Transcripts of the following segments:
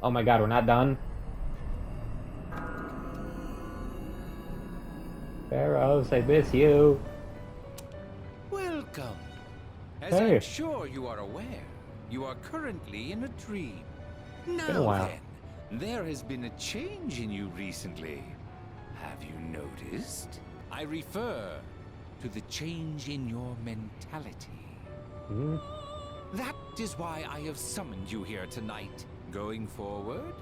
Oh my god, we're not done? Pharaohs, I miss you. Welcome. As Hey, I'm sure you are aware, you are currently in a dream. been a Now while. then, there has been a change in you recently. Have you noticed? I refer to the change in your mentality. Hmm? That is why I have summoned you here tonight. Going forward,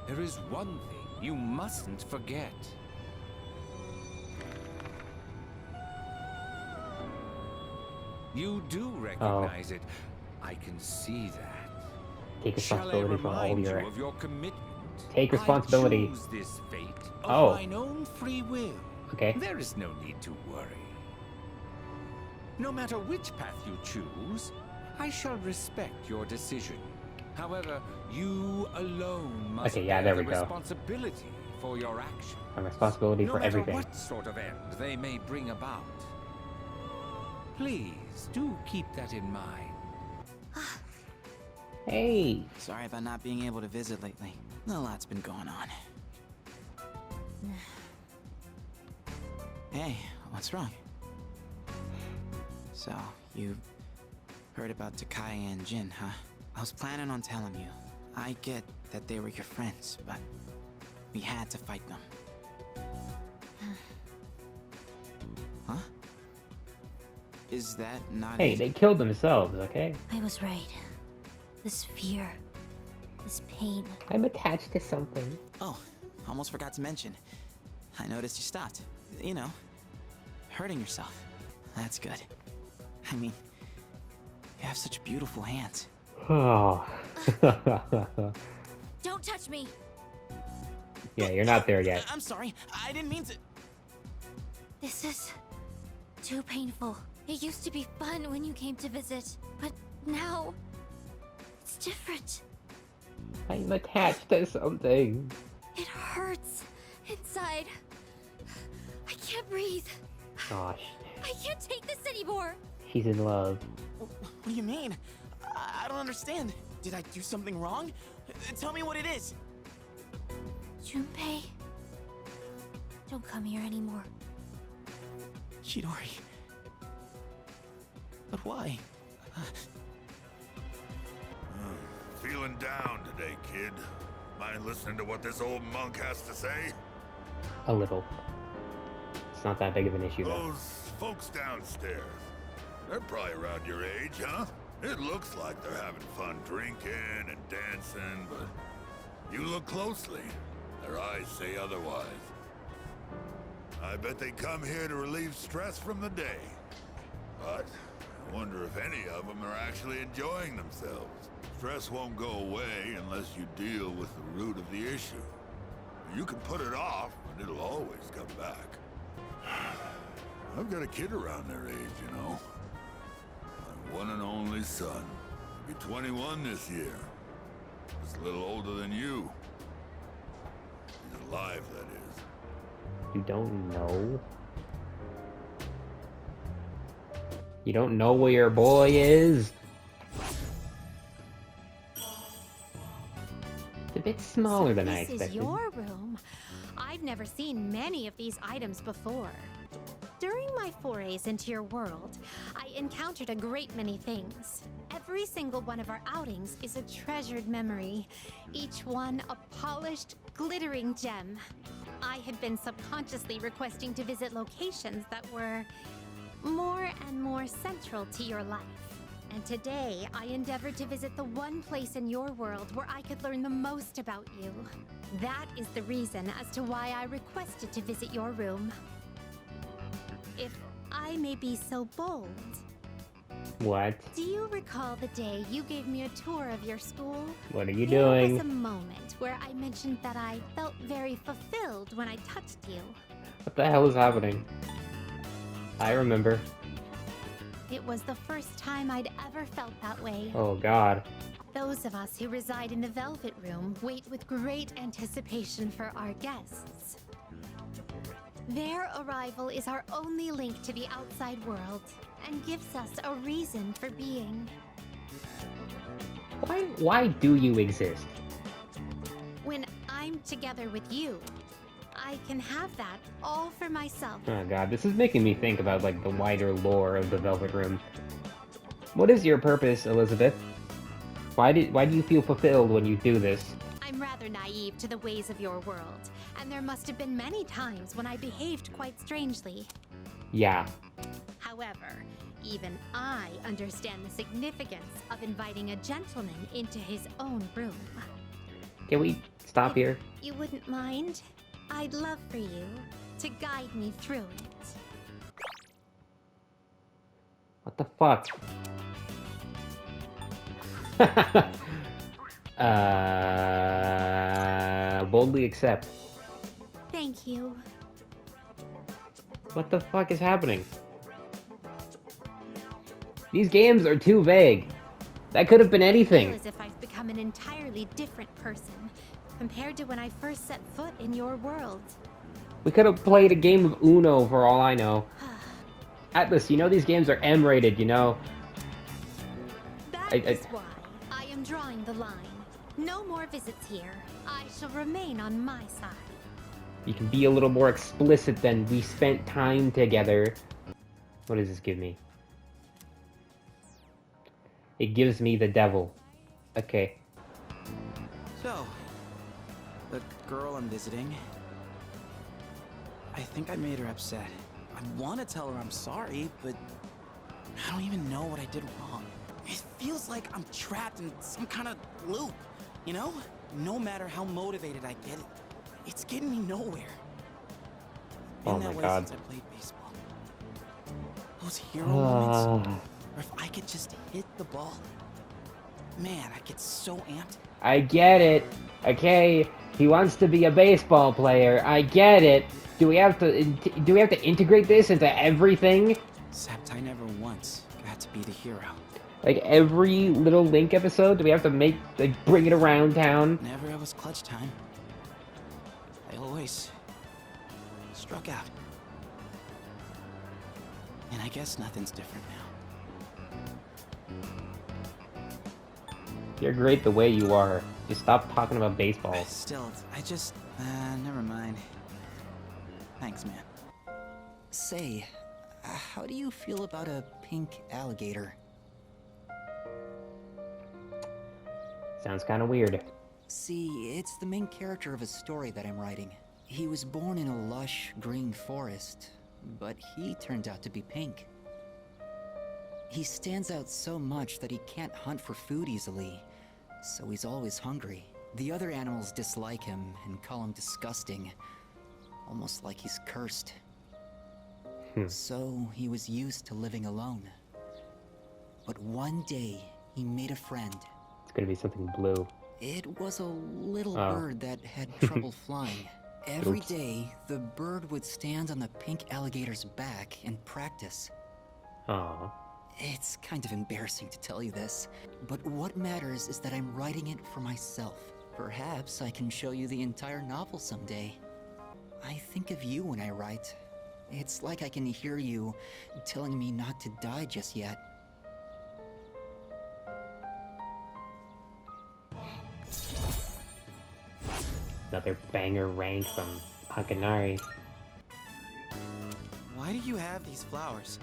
there is one thing you mustn't forget. You do recognize it. I can see that. Take Shall I responsibility for all remind your... you of your commitment? Take responsibility. I choose this fate of Oh. mine own free will. Okay. There is no need to worry. No matter which path you choose, I shall respect your decision. However, you alone must Okay, yeah, bear there we the go. responsibility for your actions. A responsibility No for matter everything. what sort of end they may bring about. Please do keep that in mind. Hey! Sorry about not being able to visit lately. A lot's been going on. Hey, what's wrong? So, you heard about Takai and Jin, huh? I was planning on telling you. I get that they were your friends, but we had to fight them. Huh? Is that not Hey, it? they killed themselves, okay? I was right. This fear, this pain. I'm attached to something. Oh, almost forgot to mention. I noticed you stopped. You know, hurting yourself. That's good. I mean, you have such beautiful hands. Oh. Don't touch me! Yeah, you're not there yet. I'm sorry. I didn't mean to. This is too painful. It used to be fun when you came to visit, but now it's different. I'm attached to something. It hurts inside. I can't breathe. Gosh, I can't take this anymore. she's in love. What do you mean? I don't understand. Did I do something wrong? Tell me what it is. Junpei, don't come here anymore. Chidori. But why? Feeling down today, kid. Mind listening to what this old monk has to say? A little. It's not that big of an issue, though. Those folks downstairs. They're probably around your age, huh? It looks like they're having fun drinking and dancing, but you look closely. Their eyes say otherwise. I bet they come here to relieve stress from the day. But I wonder if any of them are actually enjoying themselves. Stress won't go away unless you deal with the root of the issue. You can put it off, but it'll always come back. I've got a kid around their age, you know. My one and only son. He'll be 21 this year. Just a little older than you. He's alive, that is. You don't know? You don't know where your boy is? It's a bit smaller than I This is expected. your room. I've never seen many of these items before. During my forays into your world, I encountered a great many things. Every single one of our outings is a treasured memory, each one a polished, glittering gem. I had been subconsciously requesting to visit locations that were more and more central to your life. And today, I endeavored to visit the one place in your world where I could learn the most about you. That is the reason as to why I requested to visit your room. If I may be so bold, What? do you recall the day you gave me a tour of your school? What are you There was a doing? moment where I mentioned that I felt very fulfilled when I touched you. What the hell is happening? I remember. It was the first time I'd ever felt that way. Oh god. Those of us who reside in the Velvet Room wait with great anticipation for our guests. Their arrival is our only link to the outside world and gives us a reason for being. Why do you exist? work together with you. I can have that all for myself. Oh god, this is making me think about, like, the wider lore of the Velvet Room. What is your purpose, Elizabeth? Why do you feel fulfilled when you do this? I'm rather naive to the ways of your world, and there must have been many times when I behaved quite strangely. Yeah. However, even I understand the significance of inviting a gentleman into his own room. Can we stop here? You wouldn't mind? I'd love for you to guide me through it. What the fuck? Boldly accept. Thank you. What the fuck is happening? These games are too vague. That could have been I anything. feel as if I've become an entirely different person compared to when I first set foot in your world. We could have played a game of Uno for all I know. Atlas, you know these games are M-rated, you know? That is why I am drawing the line. No more visits here. I shall remain on my side. You can be a little more explicit than we spent time together. What does this give me? It gives me the devil. Okay. So, the girl I'm visiting, I think I made her upset. I want to tell her I'm sorry, but I don't even know what I did wrong. It feels like I'm trapped in some kind of loop, you know? No matter how motivated I get, it's getting me nowhere. Oh Been my that way God. since I played baseball. Those hero moments, Ah. or if I could just hit the ball. Man, I get so amped. I get it. Okay, he wants to be a baseball player. I get it. Do we have to integrate this into everything? Except I never once got to be the hero. Like every little Link episode? Do we have to bring it around town? Never it was clutch time. I always struck out. And I guess nothing's different now. You're great the way you are. Just stop talking about baseball. Still, I just... never mind. Thanks, man. Say, how do you feel about a pink alligator? Sounds kind of weird. See, it's the main character of a story that I'm writing. He was born in a lush, green forest, but he turned out to be pink. He stands out so much that he can't hunt for food easily, so he's always hungry. The other animals dislike him and call him disgusting, almost like he's cursed. So he was used to living alone. But one day, he made a friend. It's gonna be something blue. It was a little Oh. bird that had trouble flying. Every Oops. day, the bird would stand on the pink alligator's back and practice. Aw. It's kind of embarrassing to tell you this, but what matters is that I'm writing it for myself. Perhaps I can show you the entire novel someday. I think of you when I write. It's like I can hear you telling me not to die just yet. Another banger rank from Hakanari. Why do you have these flowers?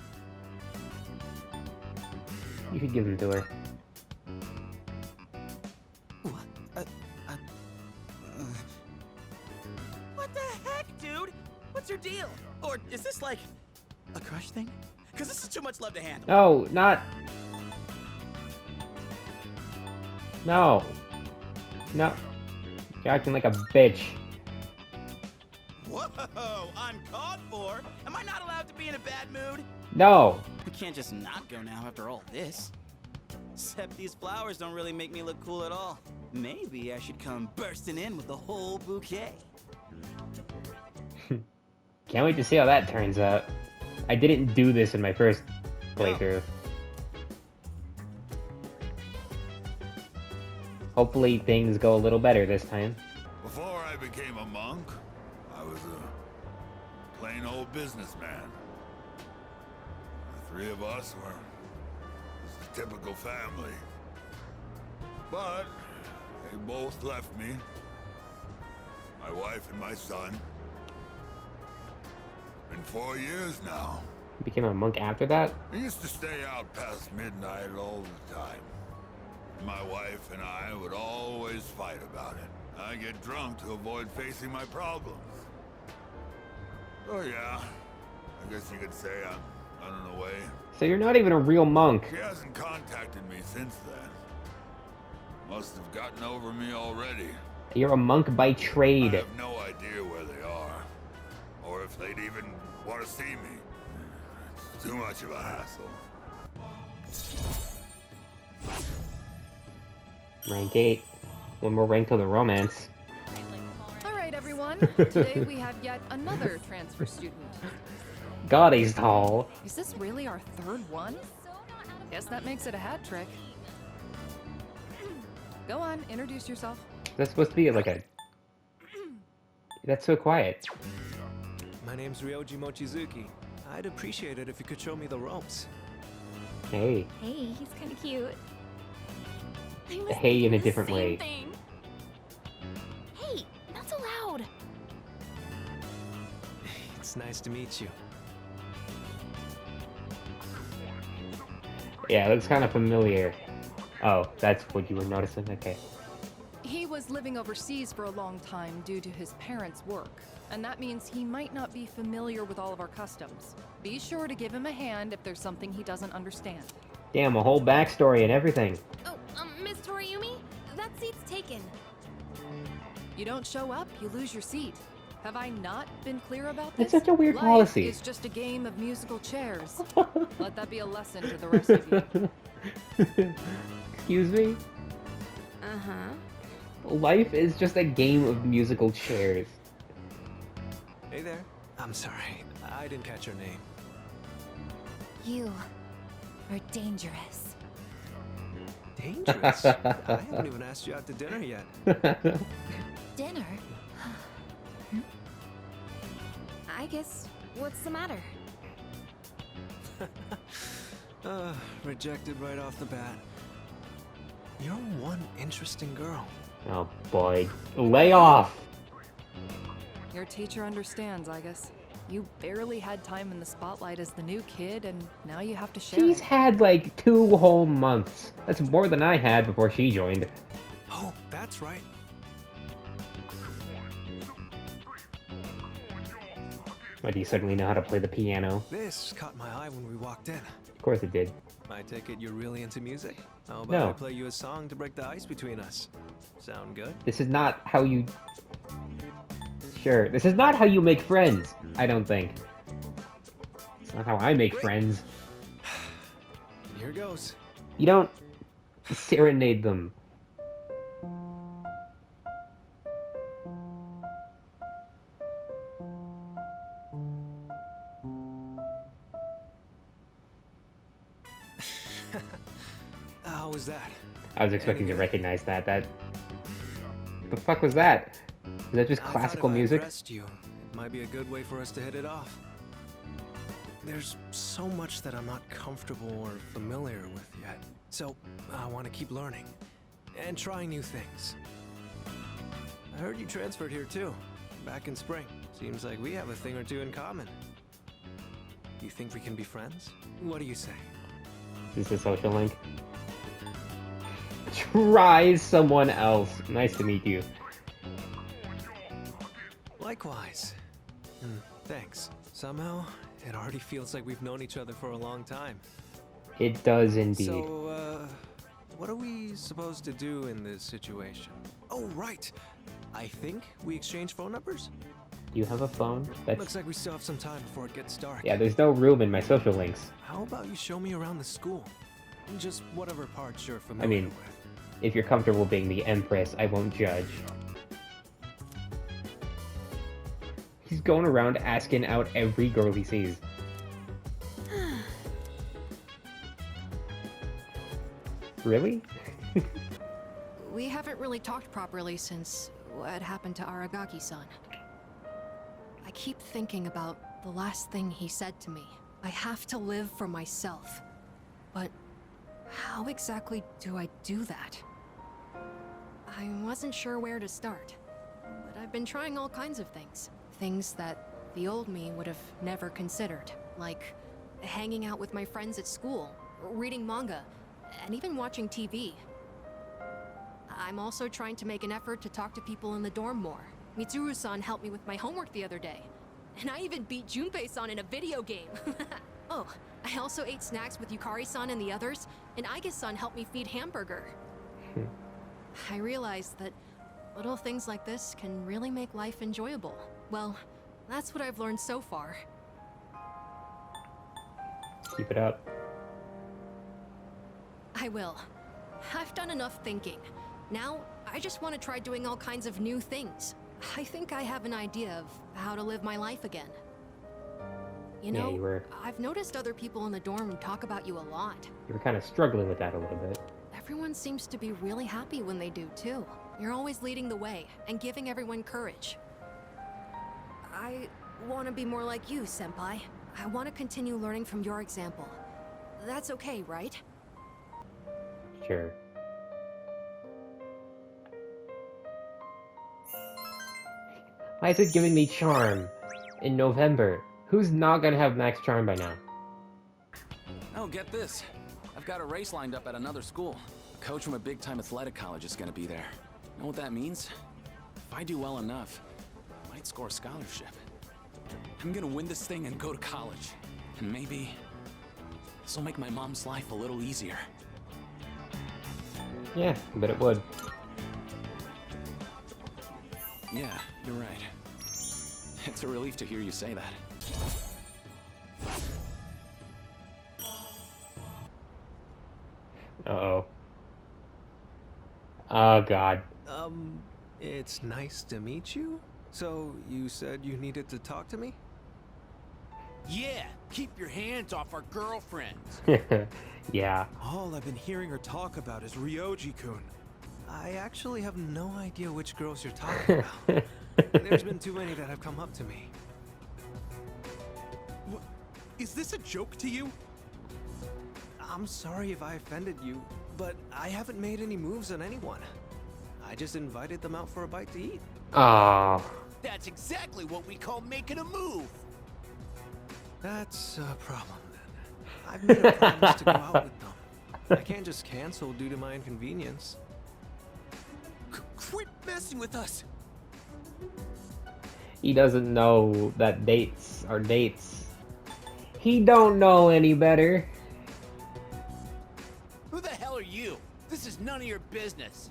You could give them to her. Ooh, what the heck, dude? What's your deal? Or is this like a crush thing? Because this is too much love to handle. No, not... No. No. You're acting like a bitch. Whoa, uncalled for? Am I not allowed to be in a bad mood? No. We can't just not go now after all this. Except these flowers don't really make me look cool at all. Maybe I should come bursting in with the whole bouquet. Can't wait to see how that turns out. I didn't do this in my first playthrough. Hopefully things go a little better this time. Before I became a monk, I was a plain old businessman. The three of us were just a typical family. But they both left me. my wife and my son. Been 4 years now. You became a monk after that? I used to stay out past midnight all the time. My wife and I would always fight about it. I get drunk to avoid facing my problems. Oh yeah, I guess you could say I'm running away. So you're not even a real monk. She hasn't contacted me since then. Must have gotten over me already. You're a monk by I trade. have no idea where they are, or if they'd even want to see me. It's too much of a hassle. Rank 8. One more rank to the romance. All right, everyone. Today we have yet another transfer student. God, he's tall. Is this really our third one? Guess that makes it a hat trick. Go on, introduce yourself. That's supposed to be like a... That's so quiet. My name's Ryoji Mochizuki. I'd appreciate it if you could show me the ropes. Hey. Hey, he's kind of cute. I was Hey in a thinking the different same way. thing. Hey, not so loud. It's nice to meet you. Yeah, that's kind of familiar. Oh, that's what you were noticing? Okay. He was living overseas for a long time due to his parents' work, and that means he might not be familiar with all of our customs. Be sure to give him a hand if there's something he doesn't understand. Damn, a whole backstory and everything. Oh, Miss Toriumi, that seat's taken. You don't show up, you lose your seat. Have I not been clear about That's this? such a weird Life policy. is just a game of musical chairs. Let that be a lesson to the rest of you. Excuse me? Uh-huh. Life is just a game of musical chairs. Hey there. I'm sorry. I didn't catch your name. You are dangerous. Dangerous? I haven't even asked you out to dinner yet. Dinner? I guess, what's the matter? Rejected right off the bat. You're one interesting girl. Oh boy. Lay off! Your teacher understands, I guess. You barely had time in the spotlight as the new kid, and now you have to share She's it. had like 2 whole months. That's more than I had before she joined. Oh, that's right. Why do you suddenly know how to play the piano? This caught my eye when we walked in. Of course it did. I take it you're really into music? How about No. I play you a song to break the ice between us? Sound good? This is not how you... Sure, this is not how you make friends, I don't think. It's not how I make friends. Here goes. You don't serenade them. How was that? I was expecting to recognize that. The fuck was that? Is that just I thought classical if I music? impressed you, it might be a good way for us to hit it off. There's so much that I'm not comfortable or familiar with yet, so I want to keep learning and trying new things. I heard you transferred here too, back in spring. Seems like we have a thing or two in common. You think we can be friends? What do you say? Is this a social link? Try someone else. Nice to meet you. Likewise. Thanks. Somehow, it already feels like we've known each other for a long time. It does indeed. So, what are we supposed to do in this situation? Oh, right. I think we exchange phone numbers? You have a phone? That's... Looks like we still have some time before it gets dark. Yeah, there's no room in my social links. How about you show me around the school? Just whatever parts you're I familiar mean, with. if you're comfortable being the Empress, I won't judge. He's going around asking out every girl he sees. Really? We haven't really talked properly since what happened to Aragaki-san. I keep thinking about the last thing he said to me. I have to live for myself. But how exactly do I do that? I wasn't sure where to start, but I've been trying all kinds of things. Things that the old me would have never considered. Like hanging out with my friends at school, reading manga, and even watching TV. I'm also trying to make an effort to talk to people in the dorm more. Mitsuru-san helped me with my homework the other day. And I even beat Junpei-san in a video game. Oh, I also ate snacks with Yukari-san and the others, and Aige-san helped me feed Hamburger. I realized that little things like this can really make life enjoyable. Well, that's what I've learned so far. Keep it up. I will. I've done enough thinking. Now, I just want to try doing all kinds of new things. I think I have an idea of how to live my life again. You know, you were I've noticed other people in the dorm talk about you a lot. kind of struggling with that a little bit. Everyone seems to be really happy when they do, too. You're always leading the way and giving everyone courage. I want to be more like you, Senpai. I want to continue learning from your example. That's okay, right? Sure. Why is it giving me charm in November? Who's not gonna have max charm by now? Oh, get this. I've got a race lined up at another school. A coach from a big-time athletic college is gonna be there. Know what that means? If I do well enough, I might score a scholarship. I'm gonna win this thing and go to college. And maybe this'll make my mom's life a little easier. Yeah, but it would. Yeah, you're right. It's a relief to hear you say that. Uh-oh. Oh, God. It's nice to meet you? So, you said you needed to talk to me? Yeah, keep your hands off our girlfriends. Yeah. All I've been hearing her talk about is Ryoji-kun. I actually have no idea which girls you're talking about. There's been too many that have come up to me. Is this a joke to you? I'm sorry if I offended you, but I haven't made any moves on anyone. I just invited them out for a bite to eat. Oh. That's exactly what we call making a move. That's a problem then. I've made a promise to go out with them. I can't just cancel due to my inconvenience. Quit messing with us. He doesn't know that dates are dates. He don't know any better. Who the hell are you? This is none of your business.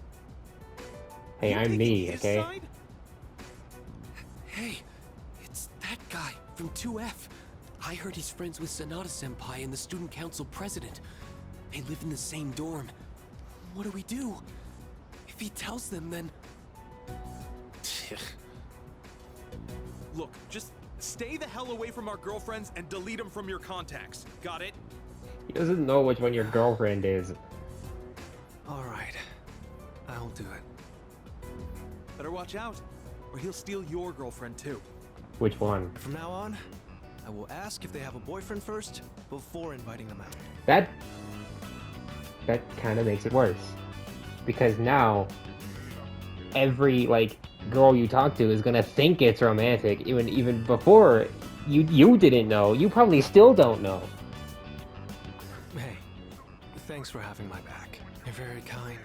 Hey, I'm me, His okay? side? Hey, it's that guy from 2F. I heard he's friends with Sanada-senpai and the student council president. They live in the same dorm. What do we do? If he tells them, then... Look, just stay the hell away from our girlfriends and delete them from your contacts. Got it? He doesn't know which one your girlfriend is. Alright, I'll do it. Better watch out, or he'll steal your girlfriend too. Which one? From now on, I will ask if they have a boyfriend first, before inviting them out. That kind of makes it worse. Because now, every, like, girl you talk to is gonna think it's romantic, even before you didn't know. You probably still don't know. Hey, thanks for having my back. You're very kind.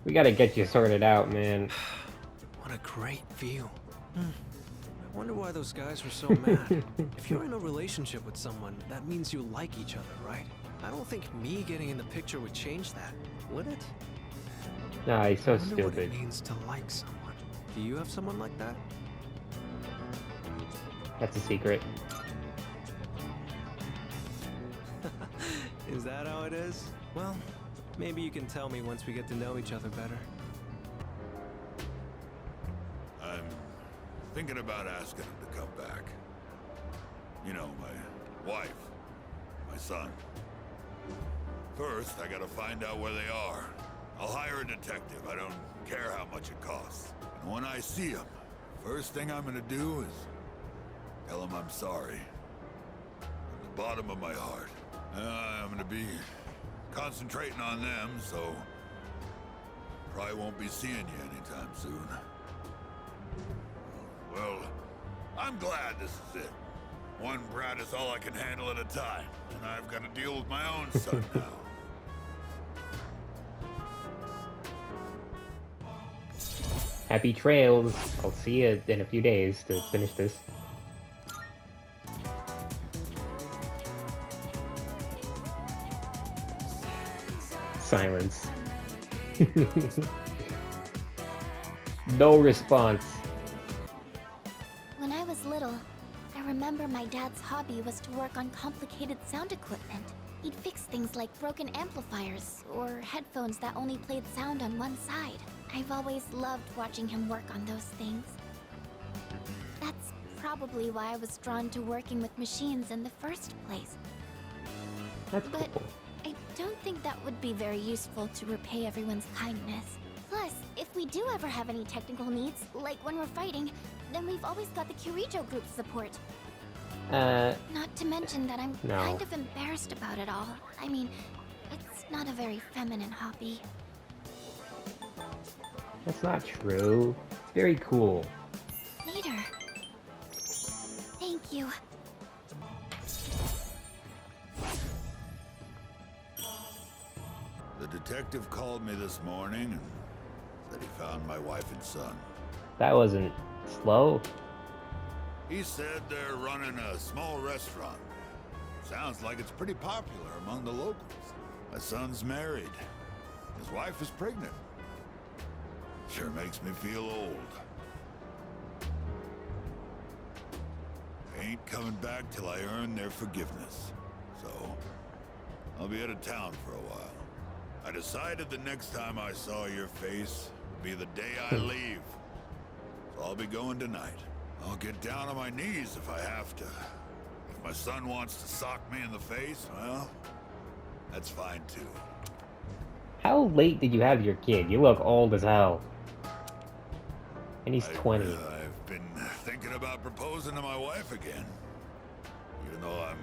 We gotta get you sorted out, man. What a great view. I wonder why those guys were so mad. If you're in a relationship with someone, that means you like each other, right? I don't think me getting in the picture would change that, would it? Nah, he's so I wonder what stupid. it means to like someone. Do you have someone like that? That's a secret. Is that how it is? Well, maybe you can tell me once we get to know each other better. I'm thinking about asking him to come back. You know, my wife, my son. First, I gotta find out where they are. I'll hire a detective. I don't care how much it costs. And when I see him, first thing I'm gonna do is tell him I'm sorry. From the bottom of my heart. I'm gonna be concentrating on them, so probably won't be seeing you anytime soon. Well, I'm glad this is it. One brat is all I can handle at a time, and I've got to deal with my own son now. Happy trails. I'll see you in a few days to finish this. Silence. No response. When I was little, I remember my dad's hobby was to work on complicated sound equipment. He'd fix things like broken amplifiers or headphones that only played sound on one side. I've always loved watching him work on those things. That's probably why I was drawn to working with machines in the first place. That's But cool. I don't think that would be very useful to repay everyone's kindness. Plus, if we do ever have any technical needs, like when we're fighting, then we've always got the Kirijo group's support. Not to mention that I'm No. kind of embarrassed about it all. I mean, it's not a very feminine hobby. That's not true. It's very cool. Later. Thank you. The detective called me this morning and said he found my wife and son. That wasn't slow. He said they're running a small restaurant. Sounds like it's pretty popular among the locals. My son's married. His wife is pregnant. Sure makes me feel old. Ain't coming back till I earn their forgiveness. So, I'll be out of town for a while. I decided the next time I saw your face would be the day I leave. So I'll be going tonight. I'll get down on my knees if I have to. If my son wants to sock me in the face, well, that's fine too. How late did you have your kid? You look old as hell. And he's 20. I've been thinking about proposing to my wife again. Even though I'm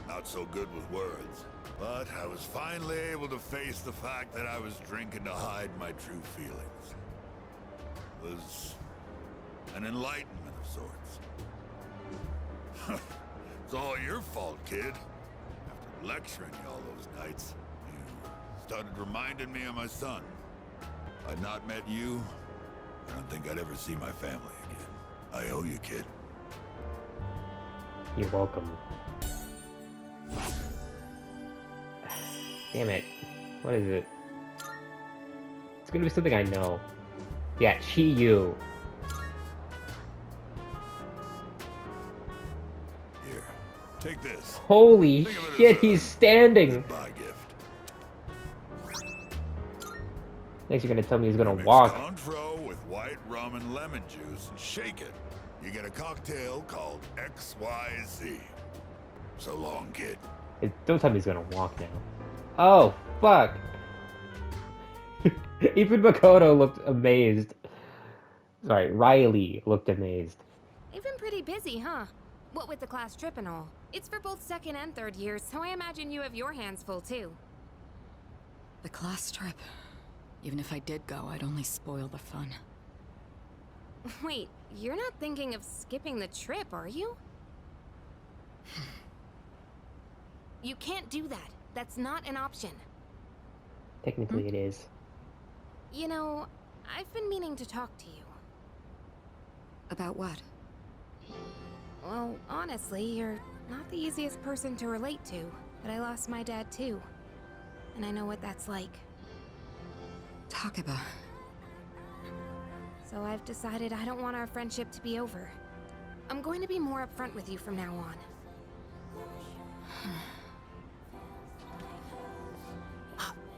not so good with words. But I was finally able to face the fact that I was drinking to hide my true feelings. It was an enlightenment of sorts. It's all your fault, kid. After lecturing you all those nights, you started reminding me of my son. If I'd not met you, I don't think I'd ever see my family again. I owe you, kid. You're welcome. Damn it. What is it? It's gonna be something I know. Yeah, Chi-Yu. Here, take this. Holy Think of it shit, as he's standing! goodbye gift. Next you're gonna tell me he's gonna Mix walk. Cointreau with white rum and lemon juice and shake it. You get a cocktail called XYZ. So long, kid. Don't tell me he's gonna walk now. Oh, fuck! Even Makoto looked amazed. Sorry, Riley looked amazed. You've been pretty busy, huh? What with the class trip and all. It's for both second and third years, so I imagine you have your hands full too. The class trip. Even if I did go, I'd only spoil the fun. Wait, you're not thinking of skipping the trip, are you? You can't do that. That's not an option. Technically it is. You know, I've been meaning to talk to you. About what? Well, honestly, you're not the easiest person to relate to, but I lost my dad too. And I know what that's like. Takeba. So I've decided I don't want our friendship to be over. I'm going to be more upfront with you from now on.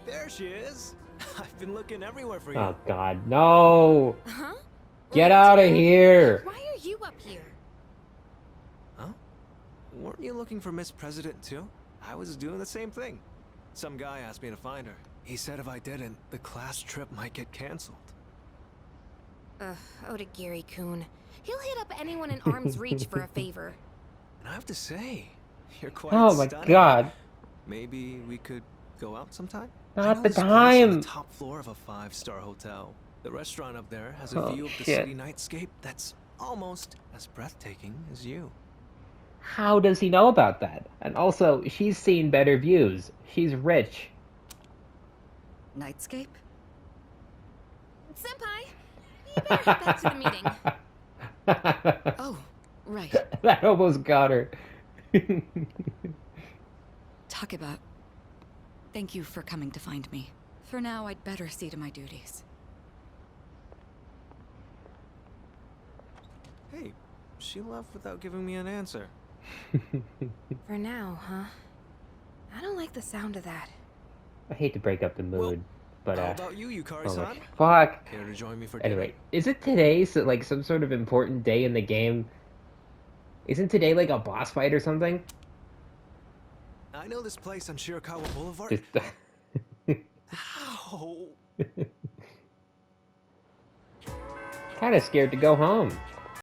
There she is. I've been looking everywhere for you. Oh god, no! Huh? Get out of here! Why are you up here? Huh? Weren't you looking for Miss President too? I was doing the same thing. Some guy asked me to find her. He said if I didn't, the class trip might get cancelled. Odagiri-kun. He'll hit up anyone in arm's reach for a favor. And I have to say, you're quite Oh my stunning. god. Maybe we could go out sometime? Not I know the this place on time. the top floor of a 5-star hotel. The restaurant up there has a Oh, view of the shit. city nightscape that's almost as breathtaking as you. How does he know about that? And also, she's seen better views. She's rich. Nightscape? Senpai! You better head back to the meeting. Oh, right. That almost got her. Takeba, thank you for coming to find me. For now, I'd better see to my duties. Hey, she left without giving me an answer. For now, huh? I don't like the sound of that. I hate to break up the mood, but How about you, Yukari-san? fuck. Care to join me for Anyway, dinner? is it today like some sort of important day in the game? Isn't today like a boss fight or something? I know this place on Shirakawa Boulevard. Just Ow! kind of scared to go home.